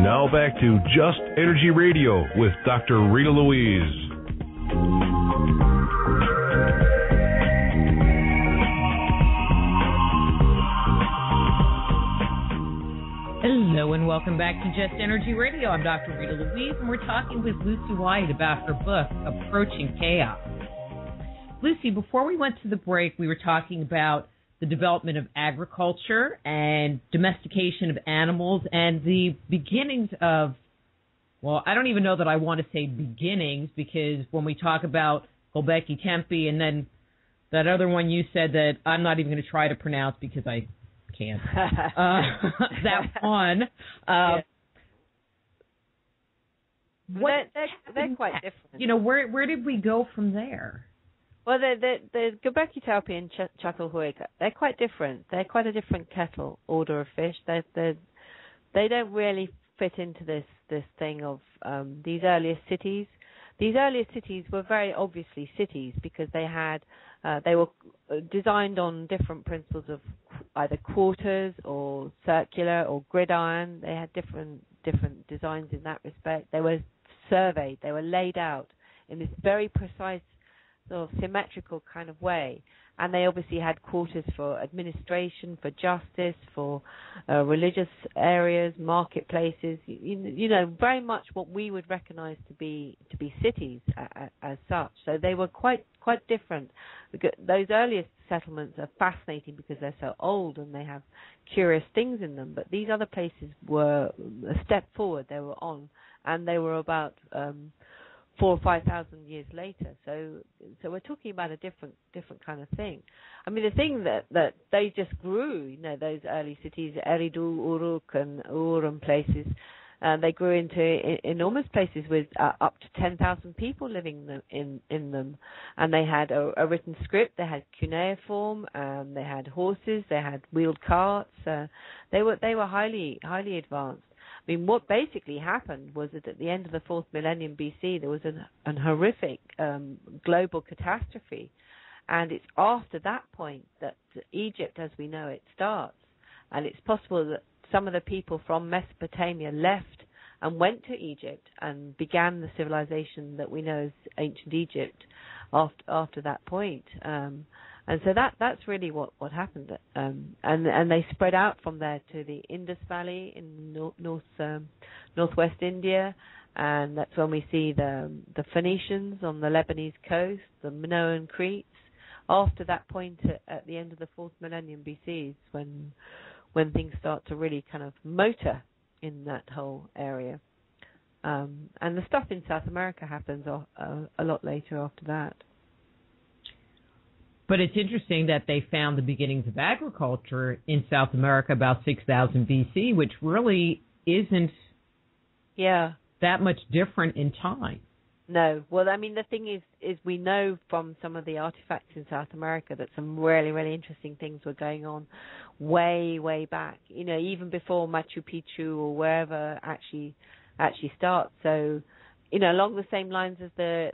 And now back to Just Energy Radio with Dr. Rita Louise. Hello and welcome back to Just Energy Radio. I'm Dr. Rita Louise, and we're talking with Lucy Wyatt about her book, Approaching Chaos. Lucy, before we went to the break, we were talking about the development of agriculture and domestication of animals and the beginnings of, well, I don't even know that I want to say beginnings, because when we talk about Gobekli Tepe and then that other one you said that I'm not even going to try to pronounce because I can't. That one. They're quite different. You know, where did we go from there? Well, the Gobekli Tepe and Çatalhöyük, they're quite different. They're quite a different order of fish. They don't really fit into this thing of these earliest cities. These earliest cities were very obviously cities because they were designed on different principles of either quarters or circular or gridiron. They had different designs in that respect. They were surveyed. They were laid out in this very precise sort of symmetrical kind of way. And they obviously had quarters for administration, for justice, for religious areas, marketplaces. You know, very much what we would recognize to be cities as such. So they were quite different. Those earliest settlements are fascinating because they're so old and they have curious things in them. But these other places were a step forward. They were on, and they were about 4,000 or 5,000 years later. So we're talking about a different kind of thing. I mean, the thing that they just grew, you know, those early cities, Eridu, Uruk, and Ur and places, they grew into enormous places with up to 10,000 people living in them. And they had a written script, they had cuneiform, they had horses, they had wheeled carts. They were highly advanced. I mean, what basically happened was that at the end of the 4th millennium BC, there was an horrific global catastrophe. And it's after that point that Egypt, as we know it, starts. And it's possible that some of the people from Mesopotamia left and went to Egypt and began the civilization that we know as ancient Egypt after that point. And so that's really what happened. And they spread out from there to the Indus Valley in northwest India, and that's when we see the Phoenicians on the Lebanese coast, the Minoan Cretes. After that point, at the end of the 4th millennium BC, is when things start to really kind of motor in that whole area. And the stuff in South America happens a lot later after that. But it's interesting that they found the beginnings of agriculture in South America about 6,000 BC, which really isn't that much different in time. No. Well, I mean, the thing is we know from some of the artifacts in South America that some really, really interesting things were going on way, way back, you know, even before Machu Picchu or wherever actually starts. So, you know, along the same lines as the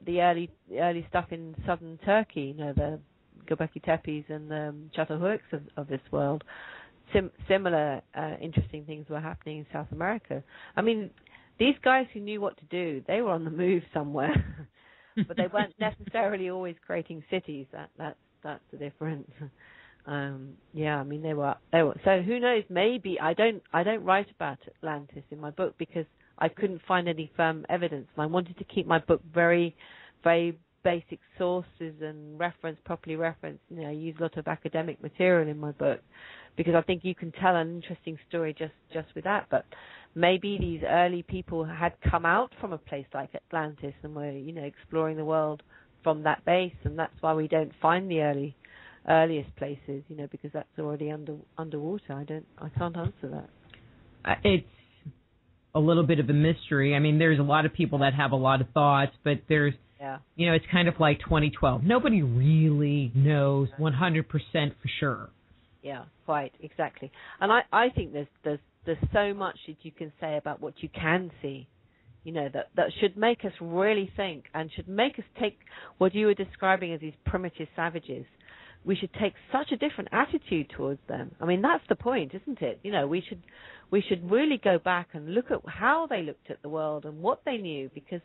early stuff in southern Turkey, you know, the Gobekli Tepes and the Çatalhöyüks of this world, similar interesting things were happening in South America. I mean, these guys who knew what to do, they were on the move somewhere, but they weren't necessarily always creating cities. That's the difference. I mean, they were. So who knows? Maybe I don't write about Atlantis in my book because I couldn't find any firm evidence, and I wanted to keep my book very, very basic sources and properly referenced. You know, I use a lot of academic material in my book because I think you can tell an interesting story just with that. But maybe these early people had come out from a place like Atlantis and were, you know, exploring the world from that base, and that's why we don't find the earliest places, you know, because that's already underwater. I can't answer that. It's a little bit of a mystery. I mean, there's a lot of people that have a lot of thoughts, but there's you know, it's kind of like 2012. Nobody really knows 100% for sure. Yeah, quite, exactly. And I think there's so much that you can say about what you can see, you know, that should make us really think and should make us take what you were describing as these primitive savages, should take such a different attitude towards them. I mean, that's the point, isn't it? We should really go back and look at how they looked at the world and what they knew, because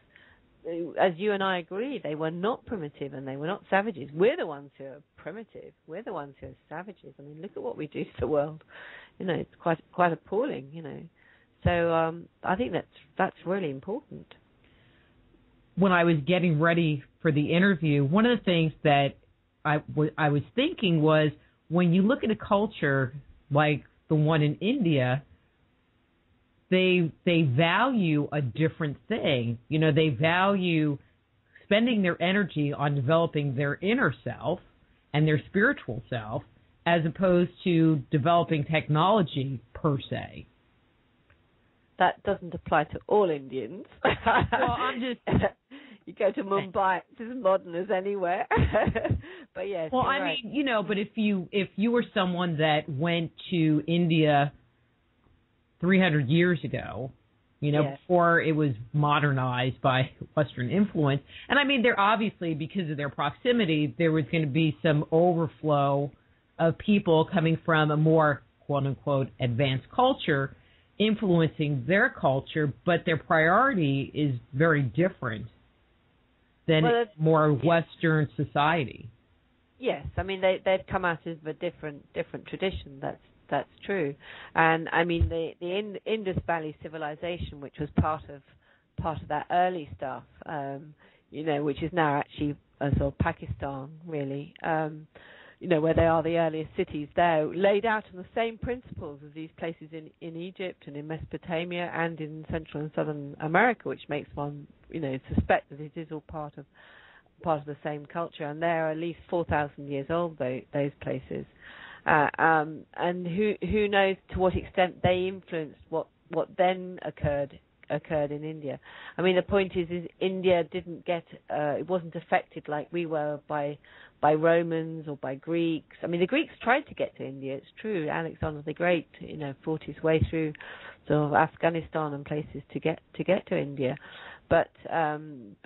as you and I agree, they were not primitive and they were not savages. We're the ones who are primitive. We're the ones who are savages. I mean, look at what we do to the world. It's quite appalling. So I think that's really important. When I was getting ready for the interview, one of the things that I was thinking was, when you look at a culture like the one in India, they value a different thing. They value spending their energy on developing their inner self and their spiritual self, as opposed to developing technology per se. That doesn't apply to all Indians. Well, I'm just... You go to Mumbai, it's as modern as anywhere. But yes. Well, I mean, but if you were someone that went to India 300 years ago, before it was modernized by Western influence, and I mean, there obviously, because of their proximity, there was going to be some overflow of people coming from a more quote unquote advanced culture influencing their culture, but their priority is very different than more Western society. Yes, I mean they've come out of a different tradition. That's true, and I mean the Indus Valley civilization, which was part of that early stuff, which is now actually sort of Pakistan, really. Where they are the earliest cities there, laid out on the same principles as these places in Egypt and in Mesopotamia and in Central and Southern America, which makes one, suspect that it is all part of the same culture. And they're at least 4,000 years old, those places. And who knows to what extent they influenced what then occurred in India. I mean, the point is India didn't get it wasn't affected like we were by Romans or by Greeks. I mean, the Greeks tried to get to India. It's true. Alexander the Great, fought his way through sort of Afghanistan and places to get to India. But Romans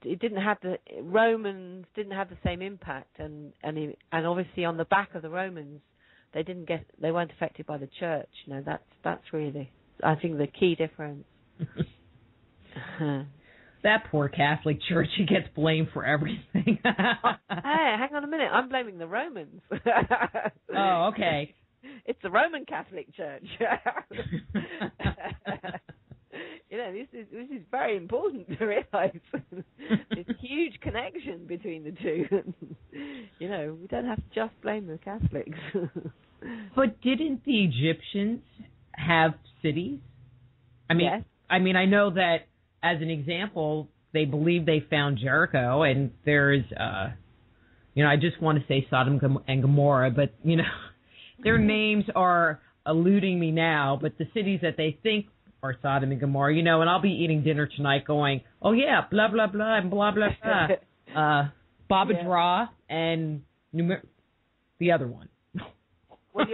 didn't have the same impact, and obviously on the back of the Romans, they weren't affected by the church. That's really, I think, the key difference. That poor Catholic Church, he gets blamed for everything. Hey, hang on a minute. I'm blaming the Romans. Oh, okay. It's the Roman Catholic Church. This is very important to realize. This huge connection between the two. We don't have to just blame the Catholics. But didn't the Egyptians have cities? Yes. I know that, as an example, they believe they found Jericho, and there's, I just want to say Sodom and Gomorrah, but, their names are eluding me now, but the cities that they think are Sodom and Gomorrah, and I'll be eating dinner tonight going, oh, yeah, blah, blah, blah, and blah, blah, blah. Babadra and the other one. Well,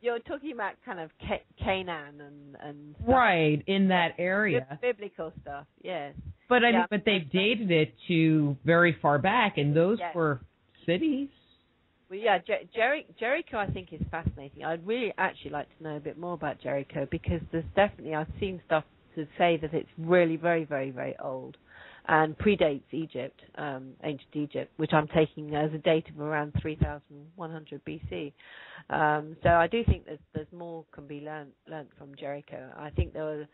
you're talking about kind of Canaan and stuff. Right, in that area. Biblical stuff, yes. But but they've dated it to very far back, and those were cities. Well, yeah, Jericho I think is fascinating. I'd really actually like to know a bit more about Jericho, because there's definitely, I've seen stuff to say that it's really very, very, very old and predates Egypt, ancient Egypt, which I'm taking as a date of around 3,100 BC. So I do think there's more can be learnt from Jericho. I think there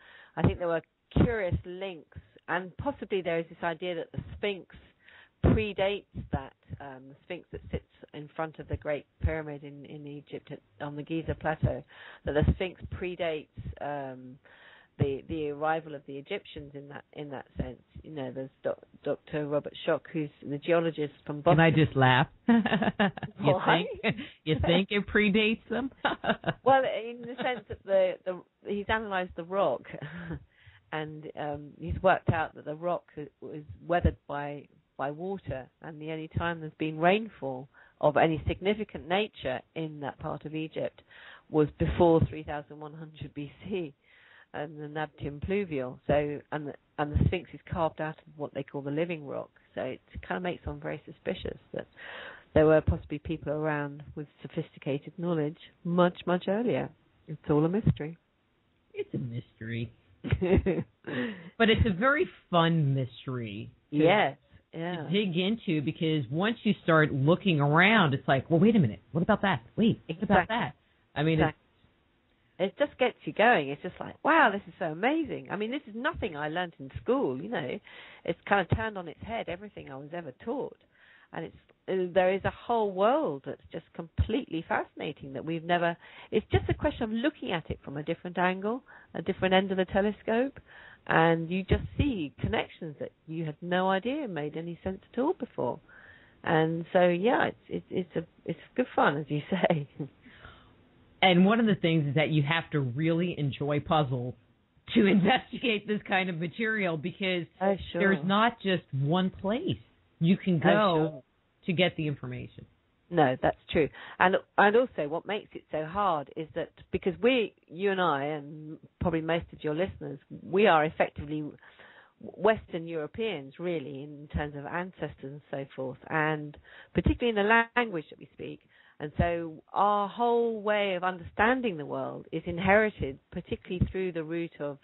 were curious links, and possibly there is this idea that the Sphinx predates that, the Sphinx that sits in front of the Great Pyramid in Egypt on the Giza Plateau, that the Sphinx predates the arrival of the Egyptians in that sense. There's Dr. Robert Schoch, who's the geologist from Boston. Can I just laugh? You think it predates them? Well, in the sense that he's analysed the rock, and he's worked out that the rock was weathered by water, and the only time there's been rainfall of any significant nature in that part of Egypt was before 3,100 BC. And the Nabtian pluvial. So, and the Sphinx is carved out of what they call the living rock. So it kind of makes one very suspicious that there were possibly people around with sophisticated knowledge much, much earlier. It's all a mystery. It's a mystery. But it's a very fun mystery. Yes. To dig into, because once you start looking around, it's like, well, wait a minute, what about that? Wait, what about that? I mean, it just gets you going. It's just like, wow, this is so amazing. I mean, this is nothing I learned in school, you know. It's kind of turned on its head everything I was ever taught. And there is a whole world that's just completely fascinating that we've never... It's just a question of looking at it from a different angle, a different end of the telescope, and you just see connections that you had no idea made any sense at all before. And so, yeah, it's good fun, as you say. And one of the things is that you have to really enjoy puzzles to investigate this kind of material, because there's not just one place you can go to get the information. No, that's true. And also what makes it so hard is that because you and I, and probably most of your listeners, we are effectively Western Europeans, really, in terms of ancestors and so forth, and particularly in the language that we speak. And so our whole way of understanding the world is inherited, particularly through the route of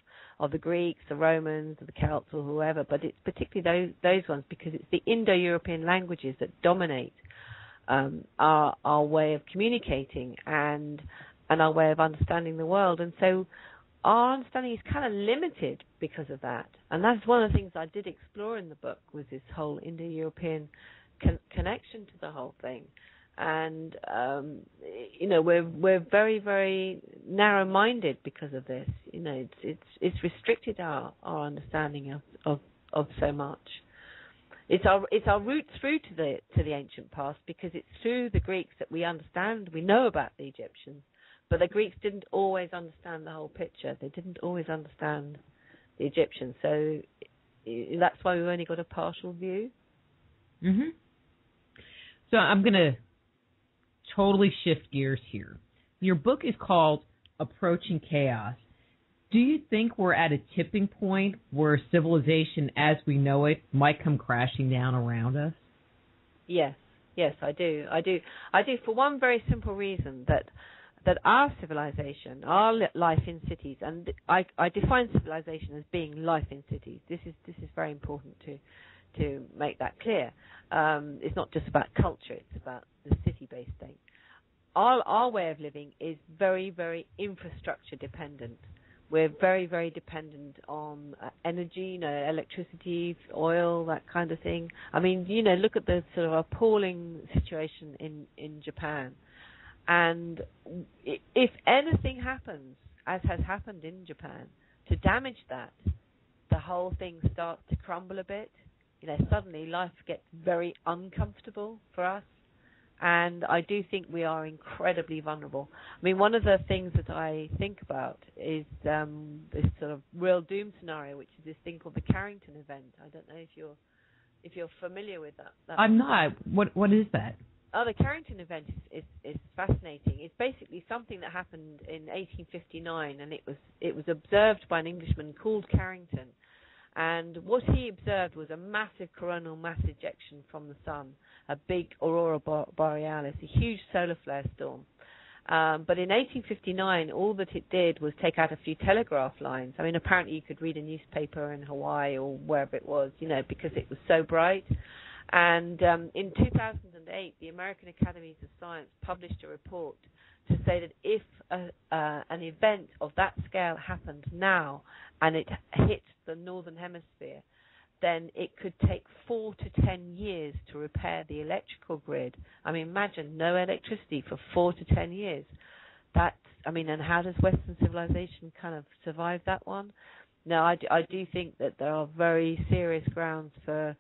the Greeks, the Romans, the Celts, or whoever, but it's particularly those ones, because it's the Indo-European languages that dominate our way of communicating and our way of understanding the world. And so our understanding is kind of limited because of that. And that's one of the things I did explore in the book, was this whole Indo-European connection to the whole thing. And you know, we're very, very narrow-minded because of this. You know, it's restricted our understanding of so much. It's our route through to the ancient past, because it's through the Greeks that we know about the Egyptians, but the Greeks didn't always understand the whole picture. They didn't always understand the Egyptians, so that's why we've only got a partial view. Mm-hmm. So I'm going to totally shift gears here. Your book is called Approaching Chaos. Do you think we're at a tipping point where civilization as we know it might come crashing down around us? Yes, I do. For one very simple reason, that our civilization, our life in cities, and I define civilization as being life in cities. This is very important to make that clear. It's not just about culture; it's about the city-based thing. Our way of living is very, very infrastructure dependent. We're very, very dependent on energy, electricity, oil, that kind of thing. I mean, look at the sort of appalling situation in Japan. And if anything happens, as has happened in Japan, to damage that, the whole thing starts to crumble a bit. Suddenly life gets very uncomfortable for us. And I do think we are incredibly vulnerable. I mean, one of the things that I think about is this sort of real doom scenario, which is this thing called the Carrington Event. I don't know if you're familiar with that. I'm not. What is that? Oh, the Carrington Event is fascinating. It's basically something that happened in 1859, and it was observed by an Englishman called Carrington. And what he observed was a massive coronal mass ejection from the sun, a big aurora borealis, a huge solar flare storm. But in 1859, all that it did was take out a few telegraph lines. I mean, apparently you could read a newspaper in Hawaii or wherever it was, because it was so bright. And in 2008, the American Academies of Science published a report to say that if an event of that scale happened now and it hit the northern hemisphere, then it could take 4 to 10 years to repair the electrical grid. I mean, imagine no electricity for 4 to 10 years. And how does Western civilization kind of survive that one? No, I do think that there are very serious grounds for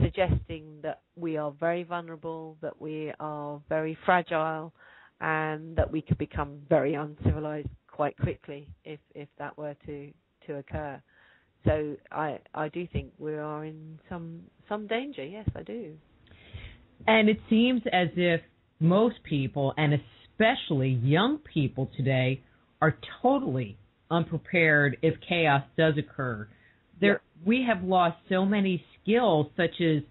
suggesting that we are very vulnerable, that we are very fragile, and that we could become very uncivilized quite quickly if that were to occur. So I do think we are in some danger. Yes, I do. And it seems as if most people, and especially young people today, are totally unprepared if chaos does occur. We have lost so many skills, such as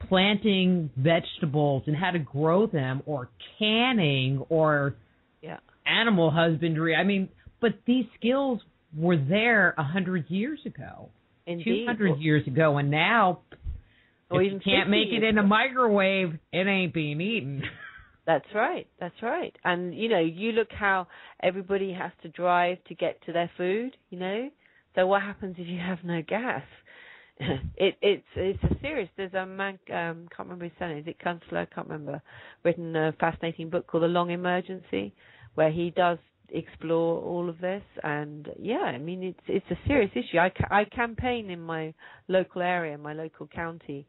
planting vegetables and how to grow them, or canning, or animal husbandry. I mean, but these skills were there 100 years ago, Indeed. 200 years ago, and now or if even you can't make it in a microwave, it ain't being eaten. That's right. And, you look how everybody has to drive to get to their food, So what happens if you have no gas? It's a serious. There's a man, can't remember his surname, is it Kunstler? I can't remember. Written a fascinating book called The Long Emergency, where he does explore all of this. And it's a serious issue. I campaign in my local area, my local county,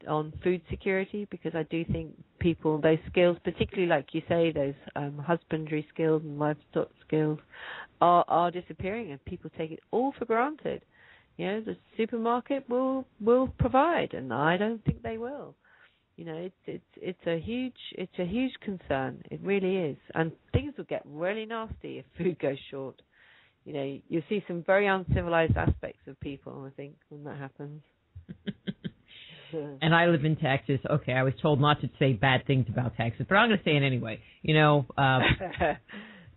on food security, because I do think people, those skills, particularly like you say, those husbandry skills and livestock skills, are disappearing, and people take it all for granted. The supermarket will provide, and I don't think they will. It's a huge concern. It really is, and things will get really nasty if food goes short. You'll see some very uncivilized aspects of people, I think, when that happens. And I live in Texas. Okay, I was told not to say bad things about Texas, but I'm going to say it anyway.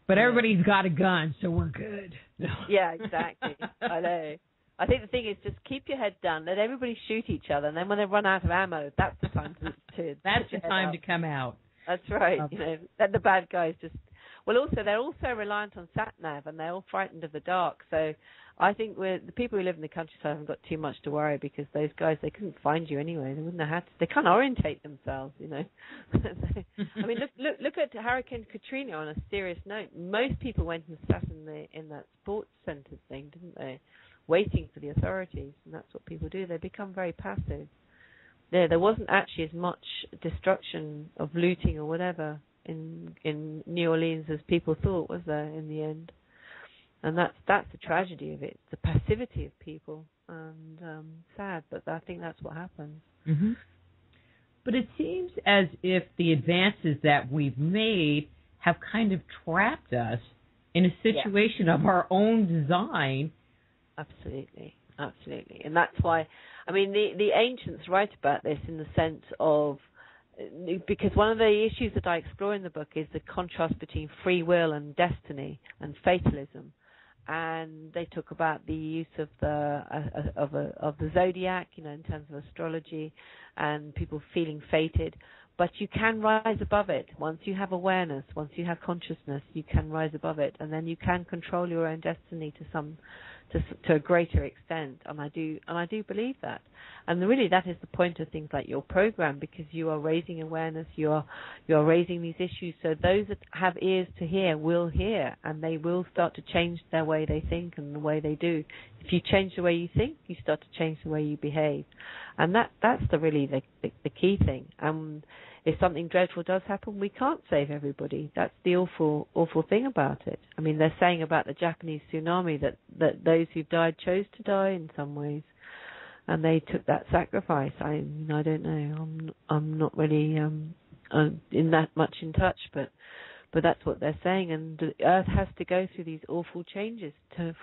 But everybody's got a gun, so we're good. Yeah, exactly. I know. I think the thing is, just keep your head down. Let everybody shoot each other, and then when they run out of ammo, that's the time to come out. That's right. Let the bad guys just. Well, also they're also reliant on sat nav, and they're all frightened of the dark. So I think the people who live in the countryside haven't got too much to worry, because those guys, they couldn't find you anyway. They wouldn't know how to. They can't orientate themselves. I mean, look at Hurricane Katrina. On a serious note, most people went and sat in that sports centre thing, didn't they? Waiting for the authorities, and that's what people do. They become very passive. There wasn't actually as much destruction of looting or whatever in New Orleans as people thought, was there, in the end? And that's the tragedy of it, the passivity of people, and sad, but I think that's what happens. Mm-hmm. But it seems as if the advances that we've made have kind of trapped us in a situation of our own design. Absolutely. And that's why, I mean, the ancients write about this in the sense of, because one of the issues that I explore in the book is the contrast between free will and destiny and fatalism. And they talk about the use of the zodiac, in terms of astrology, and people feeling fated. But you can rise above it. Once you have awareness, once you have consciousness, you can rise above it, and then you can control your own destiny to a greater extent. And I do believe that. And really, that is the point of things like your program, because you are raising awareness, you are raising these issues, so those that have ears to hear will hear, and they will start to change their way they think and the way they do. If you change the way you think, you start to change the way you behave, and that's the key thing. If something dreadful does happen, we can't save everybody. That's the awful thing about it. I mean, they're saying about the Japanese tsunami that those who died chose to die in some ways, and they took that sacrifice. I don't know. I'm not really in that much in touch, but that's what they're saying. And the Earth has to go through these awful changes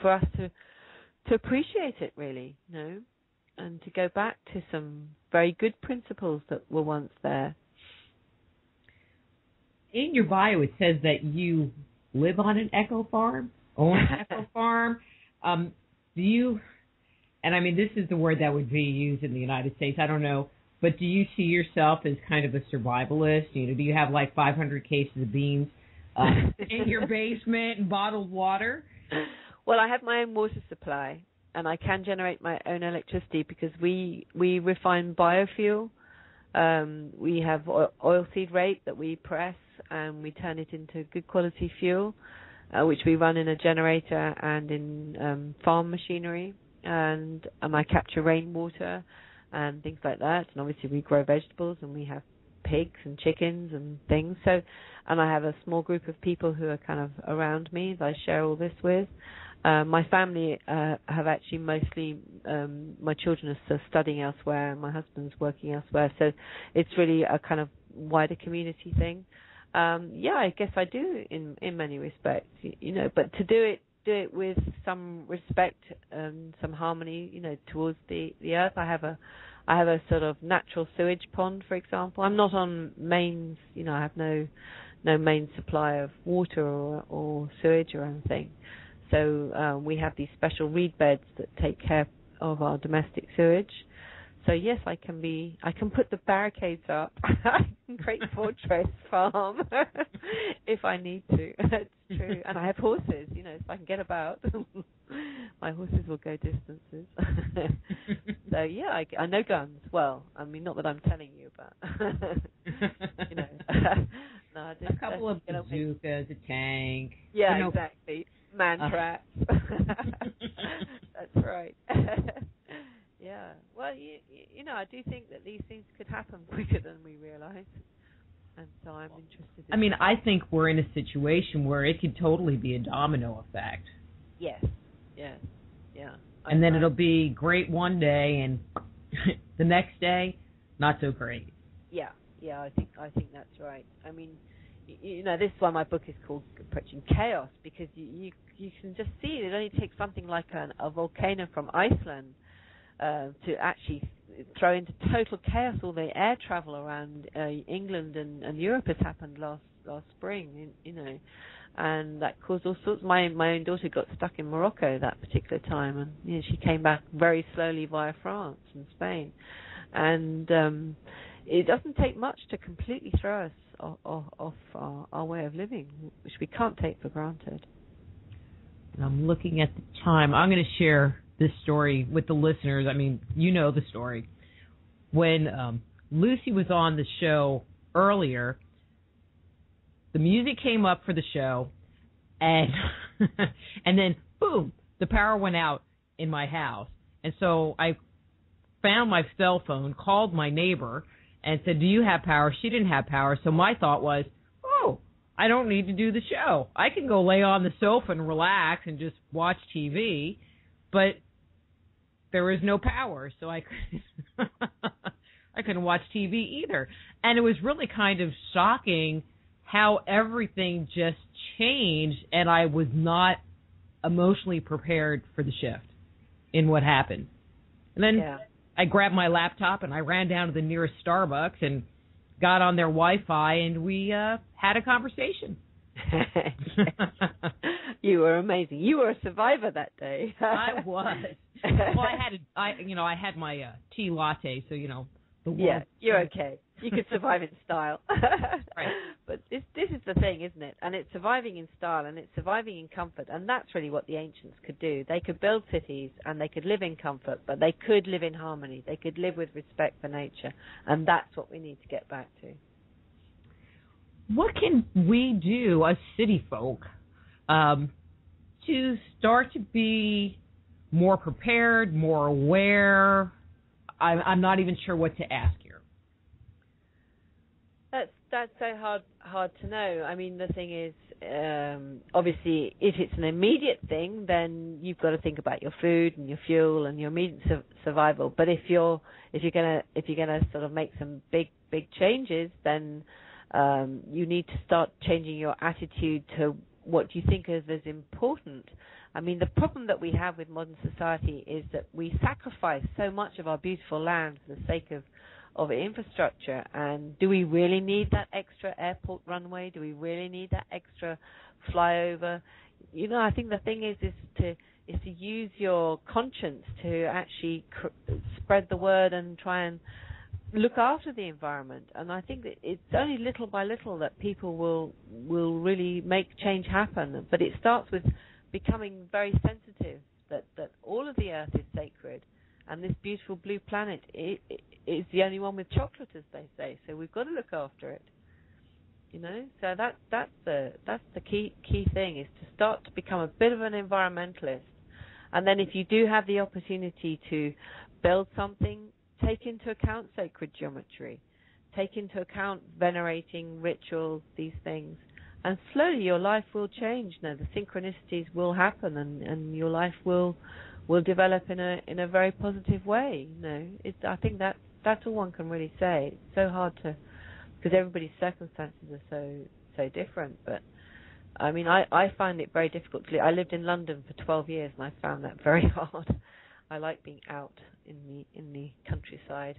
for us to appreciate it, really, and to go back to some very good principles that were once there. In your bio, it says that you live on an eco farm, own an eco farm. Do you, and I mean, this is the word that would be used in the United States, I don't know, but do you see yourself as kind of a survivalist? Do you have like 500 cases of beans in your basement and bottled water? Well, I have my own water supply, and I can generate my own electricity because we refine biofuel. We have oilseed rape that we press, and we turn it into good quality fuel, which we run in a generator and in farm machinery, and I capture rainwater and things like that. And obviously we grow vegetables, and we have pigs and chickens and things. So, and I have a small group of people who are kind of around me that I share all this with. My family have actually mostly, my children are studying elsewhere, and my husband's working elsewhere. So it's really a kind of wider community thing. I guess I do in many respects, but to do it with some respect and some harmony, towards the earth. I I have a sort of natural sewage pond, for example. I'm not on mains, I have no main supply of water or sewage or anything. So we have these special reed beds that take care of our domestic sewage. So yes, I can put the barricades up. I can create fortress farm if I need to. That's true. And I have horses, so I can get about. My horses will go distances. So yeah, I know guns. Well, I mean, not that I'm telling you, but no, a couple of bazookas, a tank. Yeah, exactly. Man traps. That's right. Yeah. Well, I do think that these things could happen quicker than we realize. And so I'm interested in I think we're in a situation where it could totally be a domino effect. Yes. Yeah. And then it'll be great one day and the next day, not so great. Yeah, I think that's right. I mean, this is why my book is called Approaching Chaos, because you can just see it only takes something like a volcano from Iceland to actually throw into total chaos all the air travel around England and Europe has happened last spring, and that caused all sorts. My own daughter got stuck in Morocco that particular time, and she came back very slowly via France and Spain, and it doesn't take much to completely throw us off our way of living, which we can't take for granted. I'm looking at the time. I'm going to share this story with the listeners. I mean, you know the story. When Lucy was on the show earlier, the music came up for the show, and and then, boom, the power went out in my house. And so I found my cell phone, called my neighbor, and said, do you have power? She didn't have power. So my thought was, I don't need to do the show. I can go lay on the sofa and relax and just watch TV. But there was no power, so I couldn't watch TV either. And it was really kind of shocking how everything just changed, and I was not emotionally prepared for the shift in what happened. And then I grabbed my laptop and I ran down to the nearest Starbucks and got on their Wi-Fi, and we had a conversation. You were amazing. You were a survivor that day. I was. Well, I had my tea latte, so the world. Yeah, you're okay. You could survive in style. Right. But this is the thing, isn't it? And it's surviving in style, and it's surviving in comfort, and that's really what the ancients could do. They could build cities, and they could live in comfort, but they could live in harmony. They could live with respect for nature, and that's what we need to get back to. What can we do as city folk to start to be more prepared, more aware? I'm not even sure what to ask here. That's so hard to know. I mean, the thing is, obviously, if it's an immediate thing, then you've got to think about your food and your fuel and your immediate survival. But if you're gonna sort of make some big changes, then you need to start changing your attitude to what you think is as important. I mean, the problem that we have with modern society is that we sacrifice so much of our beautiful land for the sake of infrastructure. And do we really need that extra airport runway? Do we really need that extra flyover? I think the thing is to use your conscience to actually spread the word and try and look after the environment. And I think that it's only little by little that people will really make change happen. But it starts with becoming very sensitive that all of the earth is sacred, and this beautiful blue planet is the only one with chocolate, as they say. So we've got to look after it. So that's the key thing, is to start to become a bit of an environmentalist. And then if you do have the opportunity to build something, take into account sacred geometry, take into account venerating rituals, these things. And slowly your life will change. The synchronicities will happen, and your life will develop in a very positive way. I think that's all one can really say. It's so hard to, because everybody's circumstances are so different. But I mean, I find it very difficult. I lived in London for 12 years, and I found that very hard. I like being out in the countryside.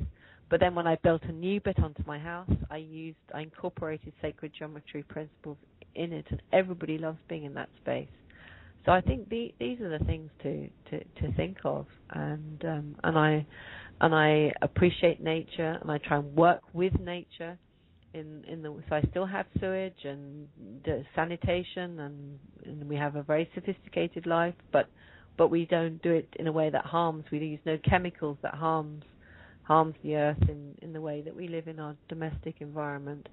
But then when I built a new bit onto my house, I incorporated sacred geometry principles in it, and everybody loves being in that space. So I think these are the things to think of, and I appreciate nature, and I try and work with nature. So I still have sewage and sanitation, and we have a very sophisticated life, but we don't do it in a way that harms. We use no chemicals that harms the earth in the way that we live in our domestic environment.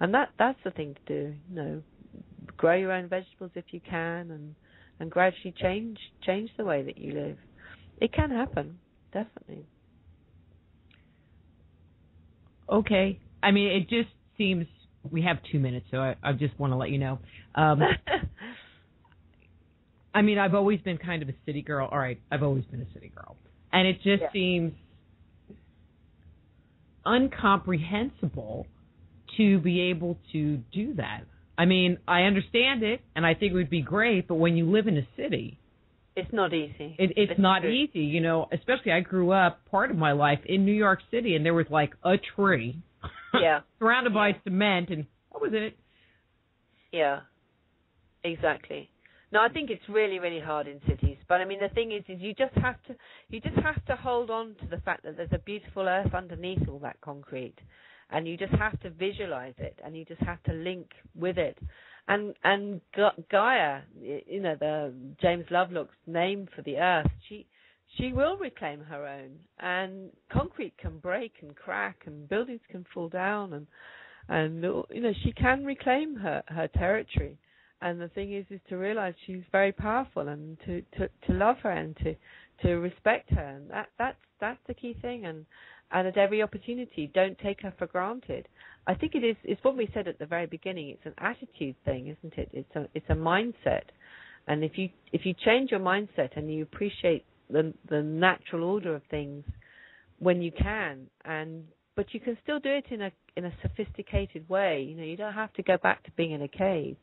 And that's the thing to do. Grow your own vegetables if you can, and gradually change the way that you live. It can happen, definitely. Okay. I mean, it just seems we have 2 minutes, so I just want to let you know. I mean, I've always been kind of a city girl. All right, I've always been a city girl. And it just seems incomprehensible to be able to do that. I mean, I understand it, and I think it would be great, but when you live in a city... It's not easy. It's not easy, especially I grew up part of my life in New York City, and there was like a tree surrounded by cement, and what was it? Yeah, exactly. No, I think it's really, really hard in cities. But I mean, the thing is you just have to hold on to the fact that there's a beautiful earth underneath all that concrete, and you just have to visualize it, and you just have to link with it. And Gaia, the James Lovelock's name for the earth, she will reclaim her own. And concrete can break and crack, and buildings can fall down, and she can reclaim her territory. And the thing is to realize she's very powerful, and to love her, and to respect her. And that's the key thing. And at every opportunity, don't take her for granted. I think it's what we said at the very beginning. It's an attitude thing, isn't it? It's a mindset. And if you change your mindset and you appreciate the natural order of things when you can, but you can still do it in a sophisticated way. You don't have to go back to being in a cave.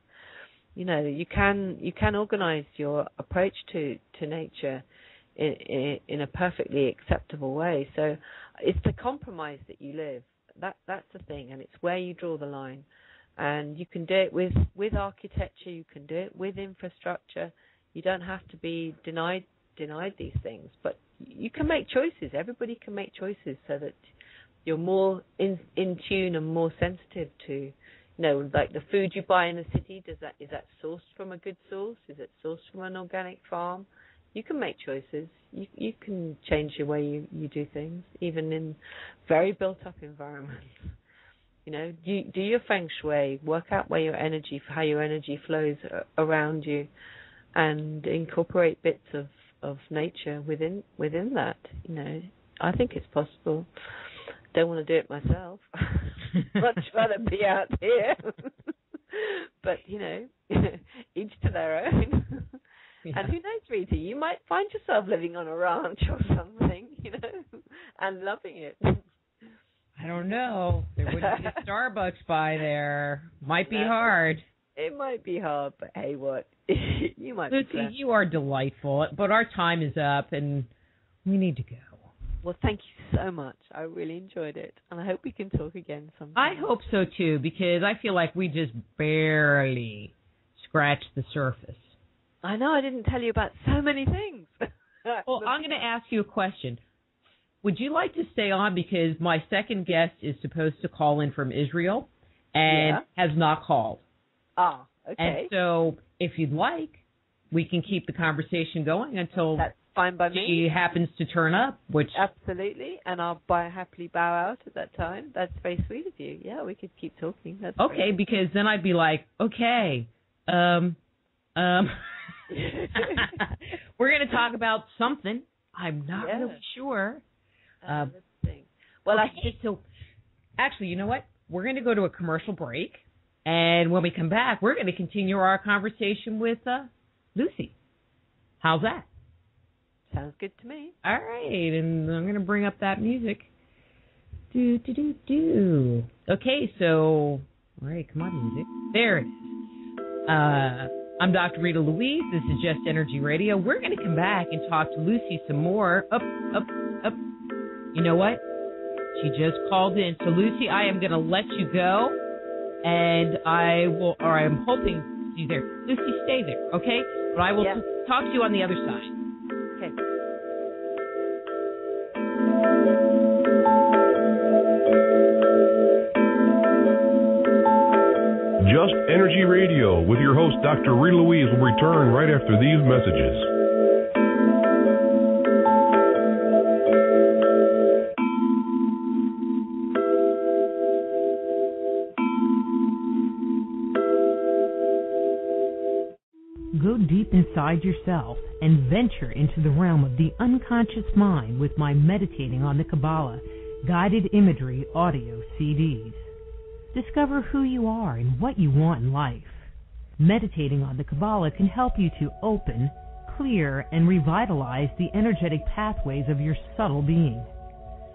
You can organize your approach to nature in a perfectly acceptable way. So it's the compromise that you live. That's the thing, and it's where you draw the line. And you can do it with architecture. You can do it with infrastructure. You don't have to be denied these things, but you can make choices. Everybody can make choices so that you're more in tune and more sensitive to, like the food you buy in the city. Is that sourced from a good source? Is it sourced from an organic farm? You can make choices. You can change the way you do things, even in very built-up environments. Do your feng shui, work out how your energy flows around you, and incorporate bits of nature within that. I think it's possible. Don't want to do it myself. Much rather be out here. But each to their own. Yeah. And who knows, Rita, you might find yourself living on a ranch or something, and loving it. I don't know. There wouldn't be a Starbucks by there. Might be hard. It might be hard, but hey, what? You might be blessed. You are delightful, but our time is up, and we need to go. Well, thank you so much. I really enjoyed it, and I hope we can talk again sometime. I hope so, too, because I feel like we just barely scratched the surface. I know, I didn't tell you about so many things. Well, I'm going to ask you a question. Would you like to stay on, because my second guest is supposed to call in from Israel and has not called. Ah, okay. And so if you'd like, we can keep the conversation going until that's fine by me. She happens to turn up, which... Absolutely, and I'll happily bow out at that time. That's very sweet of you. Yeah, we could keep talking. That's okay, great. Because then I'd be like, okay, we're going to talk about something. I'm not really sure. Let's see. Well, okay, so actually, you know what? We're going to go to a commercial break, and when we come back, we're going to continue our conversation with Lucy. How's that? Sounds good to me. All right, and I'm going to bring up that music. Do, do, do, do. Okay, so, all right, come on, music. There it is. I'm Dr. Rita Louise. This is Just Energy Radio. We're going to come back and talk to Lucy some more. Up. You know what? She just called in. So, Lucy, I am going to let you go, and I'm hoping she's there. Lucy, stay there, okay? But I will talk to you on the other side. Okay. Just Energy Radio with your host, Dr. Rita Louise, will return right after these messages. Go deep inside yourself and venture into the realm of the unconscious mind with my Meditating on the Kabbalah guided imagery audio CDs. Discover who you are and what you want in life. Meditating on the Kabbalah can help you to open, clear, and revitalize the energetic pathways of your subtle being.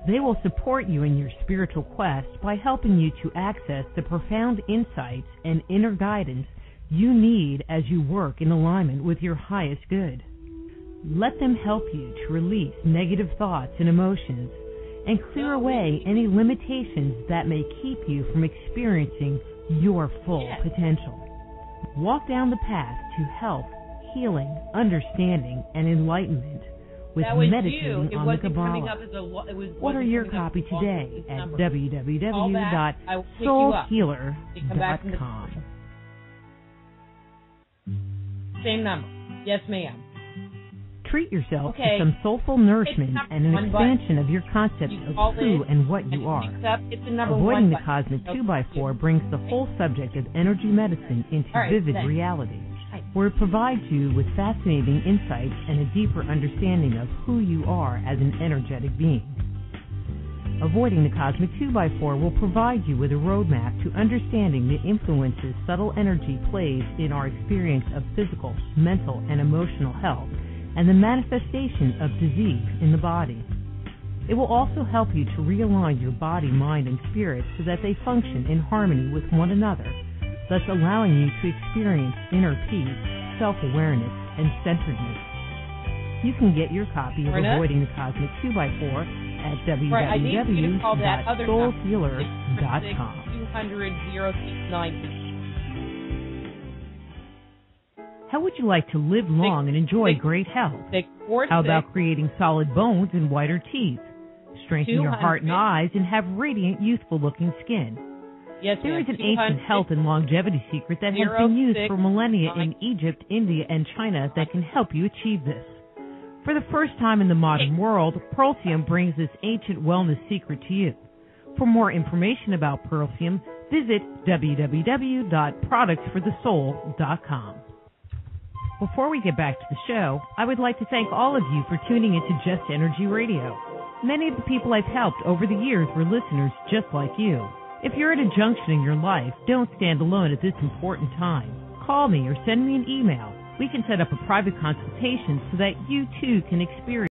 They will support you in your spiritual quest by helping you to access the profound insights and inner guidance you need as you work in alignment with your highest good. Let them help you to release negative thoughts and emotions and clear away any limitations that may keep you from experiencing your full potential. Walk down the path to health, healing, understanding, and enlightenment with Meditating on the Kabbalah. Order your copy today at www.soulhealer.com. Same number. Yes, ma'am. Treat yourself to some soulful nourishment and an expansion of your concept of who and what you are. Avoiding the Cosmic 2x4 brings the whole subject of energy medicine into vivid reality, where it provides you with fascinating insights and a deeper understanding of who you are as an energetic being. Avoiding the Cosmic 2x4 will provide you with a roadmap to understanding the influences subtle energy plays in our experience of physical, mental, and emotional health, and the manifestation of disease in the body. It will also help you to realign your body, mind, and spirit so that they function in harmony with one another, thus allowing you to experience inner peace, self-awareness, and centeredness. You can get your copy of Avoiding the Cosmic 2x4 at www.soulhealer.com. 200-0690. How would you like to live long and enjoy great health? How about creating solid bones and whiter teeth, strengthen your heart and eyes, and have radiant, youthful-looking skin? Yes, there is an ancient health and longevity secret that has been used for millennia in Egypt, India, and China that can help you achieve this. For the first time in the modern world, Pearlsium brings this ancient wellness secret to you. For more information about Pearlsium, visit www.productsforthesoul.com. Before we get back to the show, I would like to thank all of you for tuning into Just Energy Radio. Many of the people I've helped over the years were listeners just like you. If you're at a junction in your life, don't stand alone at this important time. Call me or send me an email. We can set up a private consultation so that you too can experience